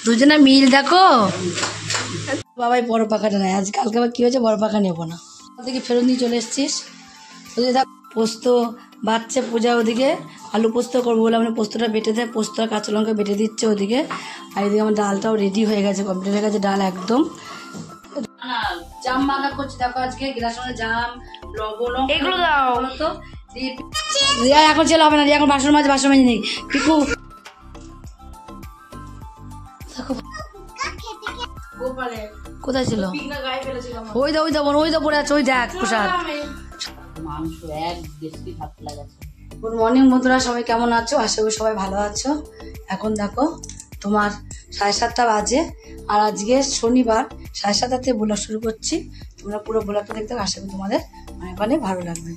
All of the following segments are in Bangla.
দুজনে মিল দেখো। বাবাই বড় পাখাটা নেয়, আজ কালকে আবার কী হয়েছে বড় পাখা নেবো না। ওদিকে ফেরত নিয়ে চলে এসছিস। ওদিকে দেখ পোস্ত বাচ্চা পূজা, ওদিকে আলু পোস্ত করবো বলে মানে পোস্তটা বেটে দেয়, পোস্ত আর কাঁচা লঙ্কা বেটে দিচ্ছে ওদিকে। আর এদিকে আমার ডালটাও রেডি হয়ে গেছে, কমপ্লিট হয়ে গেছে ডাল একদম। জাম মাখা করছি দেখো আজকে, গ্লাস জাম লবণ এগুলো দাও তো। রিয়া এখন চলে হবে না, রিয়া এখন বাসন মাঝে নেই। পিকু কোথায় ছিল? ওই দা পড়ে আছে, ওই দেখ প্রসাদ। গুড মর্নিং বন্ধুরা, সবাই কেমন আছো? আশা করি সবাই ভালো আছো। এখন দেখো তোমার 7:30 বাজে, আর আজকে শনিবার 7:30 থেকে ব্লগ শুরু করছি। তোমরা পুরো ব্লগটা দেখতে আশা করি তোমাদের অনেক ভালো লাগবে।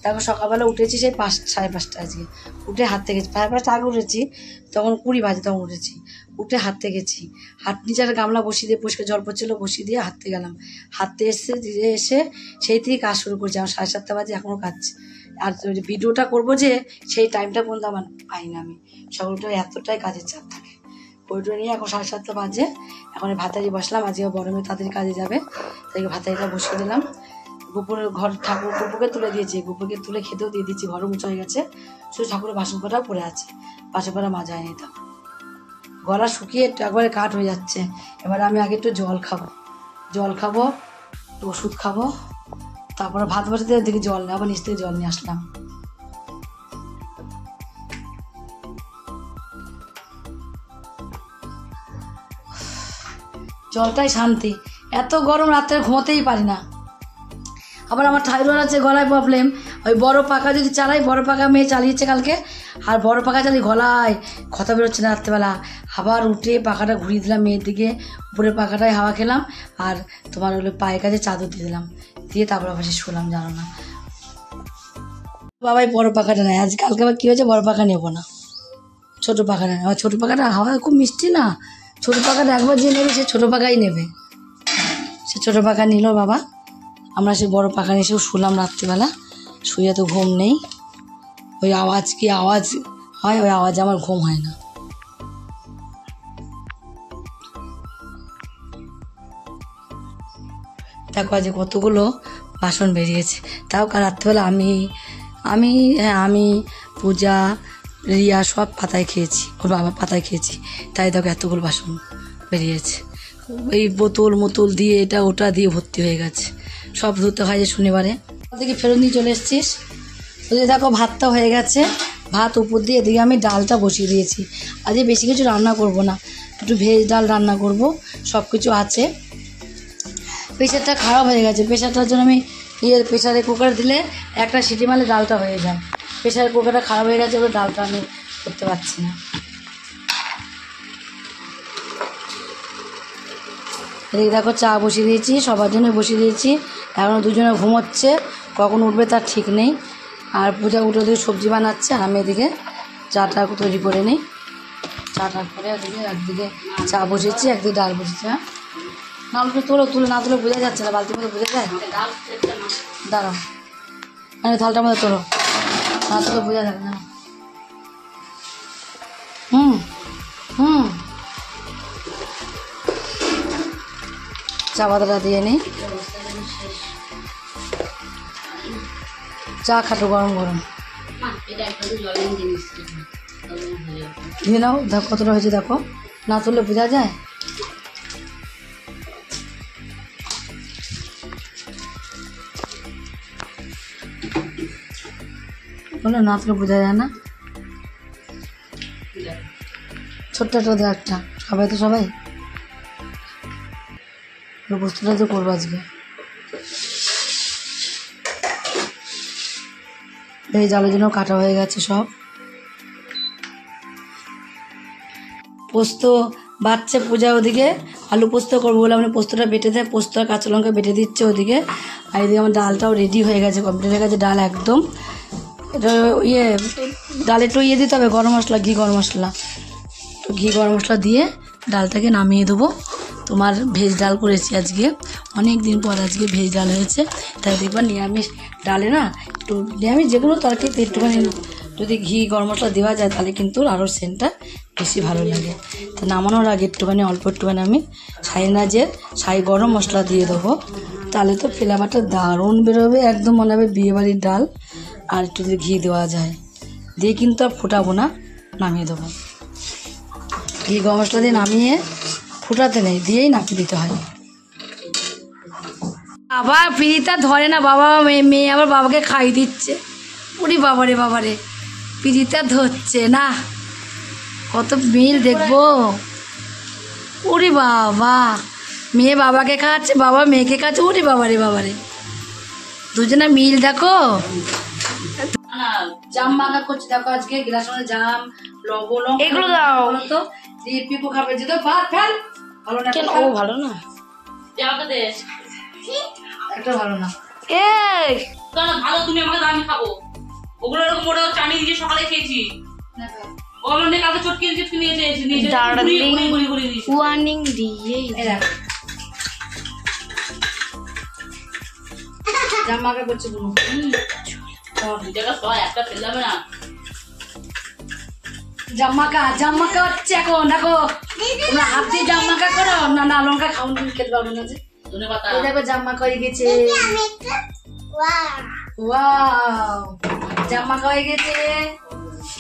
দেখো সকালবেলা উঠেছি সেই 5:30 আজকে, উঠে হাঁটতে গেছি। 5:30 আগে উঠেছি, তখন 20 বাজে তখন উঠেছি। উঠে হাঁটতে গেছি, নিচে একটা গামলা বসিয়ে দিয়ে পরিষ্কার জল পড়ছিল, বসিয়ে দিয়ে হাঁটতে গেলাম। হাঁটতে এসে সেই থেকে কাজ শুরু করছি। আমার 7:30 বাজে এখনও কাজ। আর ভিডিওটা করবো যে সেই টাইমটা পর্যন্ত আমার পাই না। আমি সকালটা এতটাই কাজের চাপ থাকে, ওইটা নিয়ে এখন 7:30 বাজে। এখন ভাতারি বসলাম, আজকে বড় মেয়ে তাড়াতাড়ি কাজে যাবে, তাই ভাতারিটা বসিয়ে দিলাম। গোপুরের ঘর ঠাকুর গোপুকে তুলে দিয়েছি, গোপুকে তুলে খেতেও দিয়ে দিচ্ছি, ঘরও মুছা হয়ে গেছে। শুধু ঠাকুরের বাসন কটাও পড়ে আছে, বাসন কটা মাজা হয়নি। তো গলা শুকিয়ে একবারে কাঠ হয়ে যাচ্ছে। এবার আমি আগে একটু জল খাবো, একটু ওষুধ খাবো, তারপরে ভাত বসাতে দিকে জল নেই, আবার নিচ থেকে জল নিয়ে আসলাম। জলটাই শান্তি, এত গরম রাত্রে ঘুমোতেই পারি না। আবার আমার থাইরয়েড আছে, গলায় প্রবলেম। ওই বড় পাখা যদি চালাই, বড় পাখা মেয়ে চালিয়েছে কালকে, আর বড় পাখা চালিয়ে গলায় কথা বেরোচ্ছে না রাত্রেবেলা। আবার উঠে পাখাটা ঘুরিয়ে দিলাম মেয়ের দিকে, উপরের পাখাটায় হাওয়া খেলাম, আর তোমার হলো পায়ের কাছে চাদর দিয়ে দিলাম, দিয়ে তারপর আবার শুলাম। জানো না বাবাই বড় পাখাটা নেয়, আজ কালকে আবার কী হয়েছে বড় পাখা নেবো না, ছোটো পাখা নেয়। আমার ছোটো পাখাটা হাওয়া খুব মিষ্টি না, ছোটো পাখাটা একবার যে নেবে সে ছোটো পাখাই নেবে। সে ছোটো পাখা নিল বাবা, আমরা সে বড় পাখা নিয়ে এসেও শুলাম রাত্রিবেলা। শুয়ে তো ঘুম নেই, ওই আওয়াজ কি আওয়াজ হয়, ওই আওয়াজে আমার ঘুম হয় না। দেখো আজ কতগুলো বাসন বেরিয়েছে, তাও কাল রাত্রিবেলা আমি পূজা রিয়া সব পাতায় খেয়েছি, ওর বাবা পাতায় খেয়েছি, তাই দেখো এতগুলো বাসন বেরিয়েছে। এই বোতল দিয়ে এটা ওটা দিয়ে ভর্তি হয়ে গেছে, সব ধুতে হয় যে শনিবারে। ওদিকে ফেরত নিয়ে চলে এসছিস। ওদিকে দেখো ভাতটা হয়ে গেছে, ভাত উপর দিয়ে এদিকে আমি ডালটা বসিয়ে দিয়েছি। আজকে বেশি কিছু রান্না করব না, একটু ভেজ ডাল রান্না করব, সব কিছু আছে। প্রেশারটা খারাপ হয়ে গেছে, প্রেশারটার জন্য আমি প্রেশারে কুকার দিলে একটা সিটি মারলে ডালটা হয়ে যায়। প্রেশার কুকারটা খারাপ হয়ে গেছে, ওই ডালটা আমি করতে পারছি না। এদিকে দেখো চা বসিয়ে দিয়েছি, সবার জন্য বসিয়ে দিয়েছি। এখন দুজনে ঘুমোচ্ছে, কখন উঠবে তার ঠিক নেই। আর পূজা উঠে ওদিকে সবজি বানাচ্ছে, আর আমি এদিকে চাটা তৈরি করে নিই। চাটা করে ওদিকে একদিকে চা বসিয়েছি, একদিকে ডাল বসেছি। হ্যাঁ নালকে তুলে না তুলে বোঝা যাচ্ছে না, বালতির মধ্যে বোঝা যায়। দাঁড়াও মানে থালটার মধ্যে তোলো, না তুলে বোঝা যাবে না। চা পাতাটা দিয়ে নিই, চা খাটো গরম দিয়ে নাও। দেখো কতটা হয়েছে, দেখো না তুললে বোঝা যায়। বলো না তুলে বোঝা যায় না। ছোট্ট একটা সবাই তো সবাই বস্তুটা তো করবো আজকে। এই জালের জন্য কাটা হয়ে গেছে সব। পোস্ত বাচ্চা পূজা, ওদিকে আলু পোস্ত করবো বলে আমি পোস্তটা বেটে দেয়, পোস্ত আর কাঁচা লঙ্কা বেটে দিচ্ছে ওদিকে। আর এদিকে আমার ডালটাও রেডি হয়ে গেছে, কমপ্লিট হয়ে গেছে ডাল একদম। এটা ডালে একটু দিতে হবে গরম মশলা, ঘি গরম মশলা দিয়ে ডালটাকে নামিয়ে দেবো। তোমার ভেজ ডাল করেছি আজকে, অনেক দিন পর আজকে ভেজ ডাল হয়েছে। তাই দেখবা নিরামিষ ডালে না একটু, নিরামিষ যে কোনো তরকারিতে একটুখানি যদি ঘি গরম মশলা দেওয়া যায় তাহলে কিন্তু আরও সেন্টটা বেশি ভালো লাগে। তো নামানোর আগে একটুখানি অল্প একটুখানি আমি ছাই গরম মশলা দিয়ে দেবো, তাহলে তো ফ্লেভারটা দারুণ বেরোবে, একদম মনে হবে বিয়েবাড়ির ডাল। আর একটু যদি ঘি দেওয়া যায়, দিয়ে কিন্তু আর ফোটাবো না, নামিয়ে দেবো। ঘি গরম মশলা দিয়ে নামিয়ে ফোটাতে নেই, দিয়েই নামিয়ে দিতে হয়। আবার পিড়িটা ধরে না বাবা, মেয়ে আবার বাবাকে খাই দিচ্ছে। উরি বাবারে পিড়িটা ধরছে না, কত মিল দেখবো। উরি বাবা, মেয়ে বাবাকে খাওয়াচ্ছে, বাবা মেয়েকে খাচ্ছে। উরি বাবারে দুজনে মিল দেখো। জাম মাখা করছি দেখো, আজকে গ্লাস জাম, লবণ এগুলো দাও তো, দিয়ে পিকু খাবে। যে তো ভাত ফেল, ভালো না কেন? ও ভালো না, একটা ভালো না। এই ভালো, তুমি আমাকে দাও, আমি খাবো। ওগুলো এরকম মোটা চানি দিয়ে সকালে খেয়েছি। ওগুলো কালকে চটকে নিয়েছে ওয়ার্নিং দিয়ে জাম মাখা করছি কোনো একটা ফেললাম না। জাম মাখা হচ্ছে এখন। দেখো তোমরা হাত দিয়ে জাম মাখা করো না, না লঙ্কা খাও, খেতে পারবো না। যে দেখো জাম মাখা হয়ে গেছে, জাম মাখা হয়ে গেছে।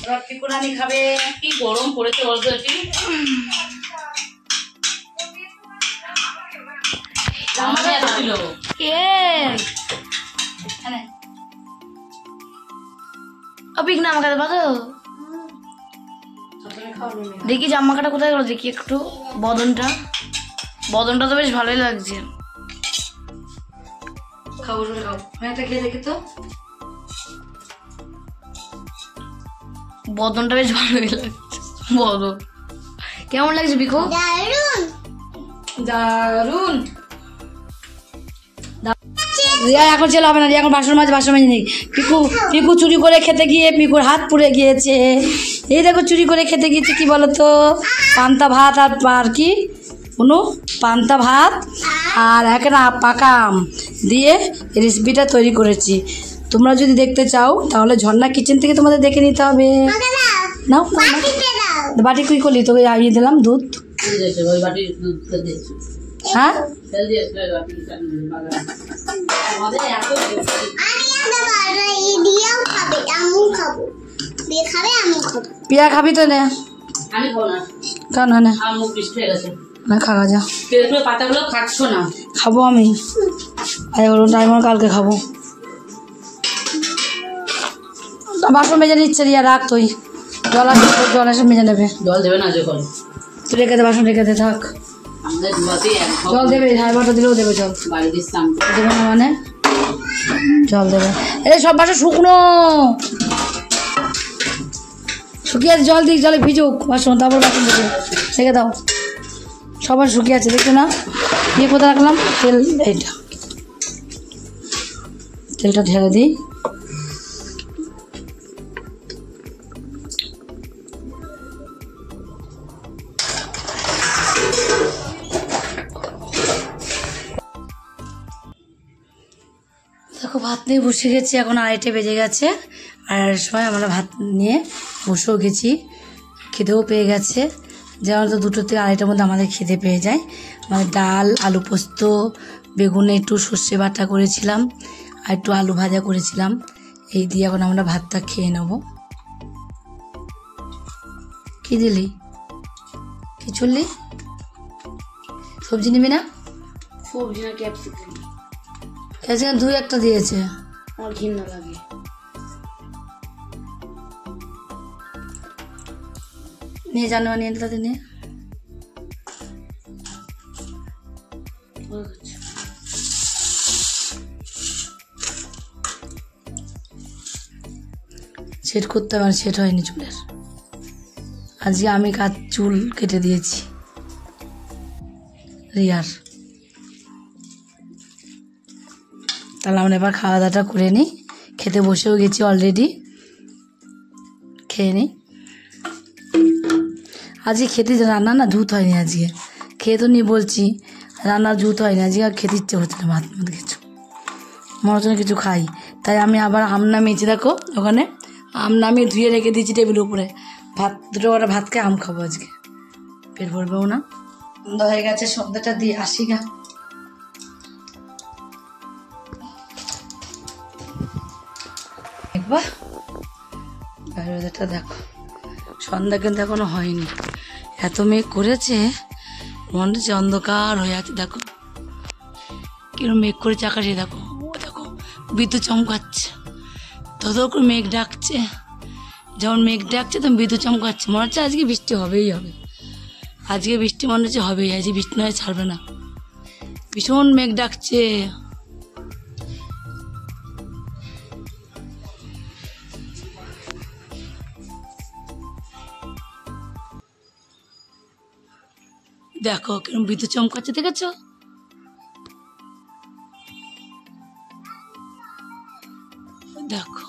এবার পিকুরানি খাবে। কি গরম পড়েছে বলতো, জাম মাখা ছিল। অপিক না আমাকে দেবো তো, দেখি জাম মাখাটা কোথায় গেলো, দেখি একটু। বদনটা তো বেশ ভালোই লাগছে। খাবো খাও, একটা খেয়ে দেখি তো। বদনটা বেশ ভালোই লাগছে। বদন কেমন লাগছে বিকো? দারুন। রিয়া এখন চলে হবে না, রিয়া এখন বাসন মাঝে নেই। পিকু চুরি করে খেতে গিয়ে পিকুর হাত পুড়ে গিয়েছে। এই দেখো চুরি করে খেতে গিয়েছে কি বলতো, পান্তা ভাত আর কি পান্তা ভাত আর একটা পাকা আম দিয়ে রেসিপিটা তৈরি করেছি। তোমরা যদি দেখতে চাও তাহলে ঝর্ণা কিচেন থেকে তোমাদের দেখে নিতে হবে। নাও বাটি কুই করলি, তোকে আইয়ে দিলাম দুধ। হ্যাঁ পিয়া খাবি তো? নে কেন না খাওয়া যা, পাতাগুলো খাচ্ছ না? খাবো আমি, কালকে খাবো। বাসন মেজে নিচ্ছে রিয়া, রাখ তুই। জল এসে মেজে নেবে। জল দেবে না যখন তুই রেখে দে, বাসন রেখে দে, থাক। জল দেবে, 1.5 দিলেও দেবে জল। দেবে না মানে জল দেবে। এই সব বাসন শুকিয়ে আছে, জল দিক, জলে ভিজুক বাসন, তারপর বাসন দেবে। রেখে দাও, সবার শুকিয়ে আছে দেখছো না? দিয়ে কোথায় রাখলাম তেল, এইটা তেলটা ঢেলে দিই। দেখো ভাত নিয়ে বসে গেছি, এখন 2:30 বেজে গেছে। 2:30 সময় আমরা ভাত নিয়ে বসেও গেছি, খিদেও পেয়ে গেছে। যেমন তো 2টো থেকে 2:30টার মধ্যে আমাদের খিদে পেয়ে যায়। আমাদের ডাল, আলু পোস্ত, বেগুনে একটু সর্ষে বাটা করেছিলাম, আর একটু আলু ভাজা করেছিলাম। এই দিয়ে এখন আমরা ভাতটা খেয়ে নেব। কি দিলি? কি চললি? সবজি নিবি না? সবজি না, ক্যাপসিকাম। ক্যাপসিকাম 2-1টা দিয়েছে, আমার ঘৃণা লাগে। নিয়ে জানো, নিয়ে তাদের নিয়ে সেট করতে হবে, সেট হয়নি চুলের। আজকে আমি চুল কেটে দিয়েছি রিয়ার। তাহলে আমরা এবার খাওয়া দাওয়াটা করে নিই। খেতে বসেও গেছি অলরেডি, খেয়ে নিই। আজকে খেতে রান্না না জুত হয়নি, আজকে খেয়ে তো নিয়ে বলছি রান্নার জুত হয়নি আজকে, আর খেতে ইচ্ছে হচ্ছে না ভাত মতো কিছু, মনে হচ্ছে না কিছু খাই। তাই আমি আবার আম নামিয়েছি, দেখো ওখানে আম নামিয়ে ধুয়ে রেখে দিয়েছি টেবিলের উপরে। ভাত দুটো করে ভাত খেয়ে আম খাবো আজকে, পেট ভরবেও না। সন্ধ্যা হয়ে গেছে, সন্ধ্যাটা দিয়ে আসি গা। দেখবা বাইরেটা দেখো, সন্ধ্যা কিন্তু এখনো হয়নি, এত মেঘ করেছে, মনে হচ্ছে অন্ধকার হয়ে আছে। দেখো কিরম মেঘ করেছে আকাশে, দেখো ও দেখো বিদ্যুৎ চমকাচ্ছে, তত করে মেঘ ডাকছে, যখন মেঘ ডাকছে তখন বিদ্যুৎ চমকাচ্ছে, মনে হচ্ছে আজকে বৃষ্টি হবেই হবে, আজকে বৃষ্টি মনে হচ্ছে হবেই, আজকে বৃষ্টি নয় ছাড়বে না, ভীষণ মেঘ ডাকছে। দেখো কিরম বিদ্যুৎ চমকাচ্ছে, দেখেছো? দেখো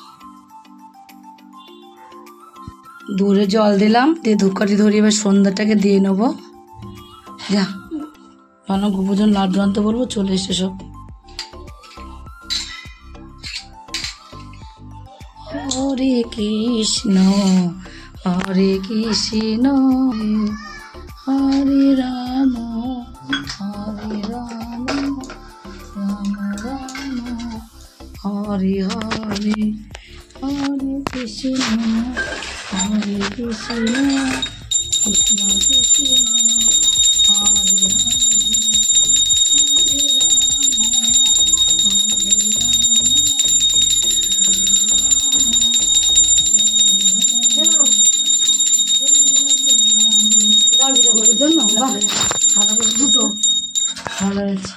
দূরে জল দিলাম, দিয়ে ধূপকাঠি ধরিয়ে এবার সন্ধ্যাটাকে দিয়ে নেবো। যা ভালো গোপুজন লাড্ডু আনতে বলবো, চলে এসে সব। হরে কৃষ্ণ হরে কৃষ্ণ হরে রাম হরে রাম রাম রাম হরে হরে হরে কৃষ্ণ হরে কৃষ্ণ কৃষ্ণ কৃষ্ণ হরে হরে হরে রাম জন্য ভালো করে দুটো ভালো হয়েছে।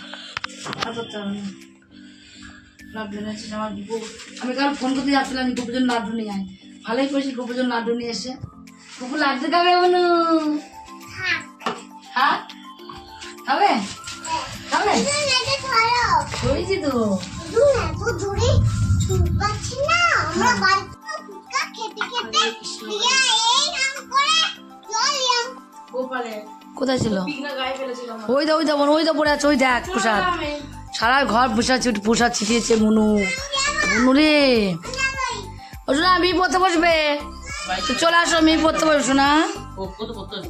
লাড্ডু এনেছে আমার বুবু, আমি কারণ ফোন করতে যাচ্ছিলাম বুবুর জন্য লাড্ডু নিয়ে আয়, ভালোই করেছি বুবুর জন্য লাড্ডু নিয়ে এসে। বুবু লাড্ডু খাবে বনু? হ্যাঁ খাবে খাবে হয়েছি তো কোথায় ছিল? ওই দা ওই দা ওই দা পড়ে আছে, ওই দেখ প্রসাদ, সারা ঘর প্রসাদ প্রসাদ ছিটিয়েছে মনু। মনু রে ও শোনা আমি পড়তে বসবে, চলে আসো আমি পড়তে বসবো না,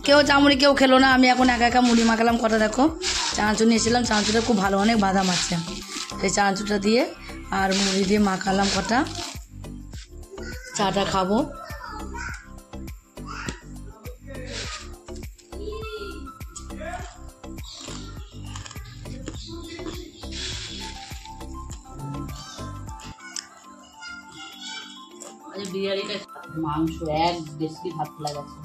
কেউ চামড়ি কেউ খেলো না, আমি এখন একা একা মুড়ি মাখালাম কটা। দেখো চানাচুর নিয়েছিলাম, চানাচুরটা খুব ভালো, অনেক বাদাম আছে, সেই চানাচুরটা দিয়ে আর মুড়ি দিয়ে মাখালাম কটা, চাটা খাবো। বিরিয়ানিটা মাংস এক দেশি ভাত লাগাচ্ছে,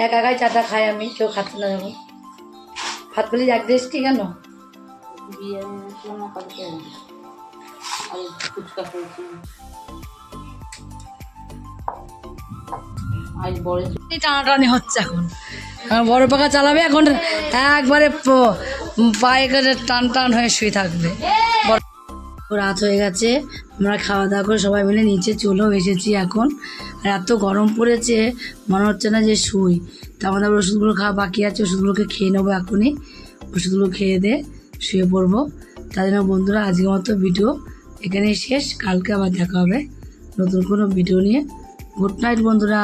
একা একাই চাটা খাই আমি, কেউ খাচ্ছে না। যখন ভাত পেলে এক দেশটি কেন ফুচকা করেছি আজ বড় টানাটানি হচ্ছে এখন, বড় পাখা চালাবে এখন, একবারে পায়ে করে টান টান হয়ে শুয়ে থাকবে। রাত হয়ে গেছে, আমরা খাওয়া দাওয়া করে সবাই মিলে নিচে চলেও এসেছি এখন, আর এত গরম পড়েছে মনে হচ্ছে না যে শুই, তা আমাদের ওষুধগুলো খাওয়া বাকি আছে, ওষুধগুলোকে খেয়ে নেবো এখনই, ওষুধগুলো খেয়ে দিয়ে শুয়ে পড়বো। তাই জন্য বন্ধুরা আজকের মতো ভিডিও এখানেই শেষ, কালকে আবার দেখা হবে নতুন কোনো ভিডিও নিয়ে। গুড নাইট বন্ধুরা।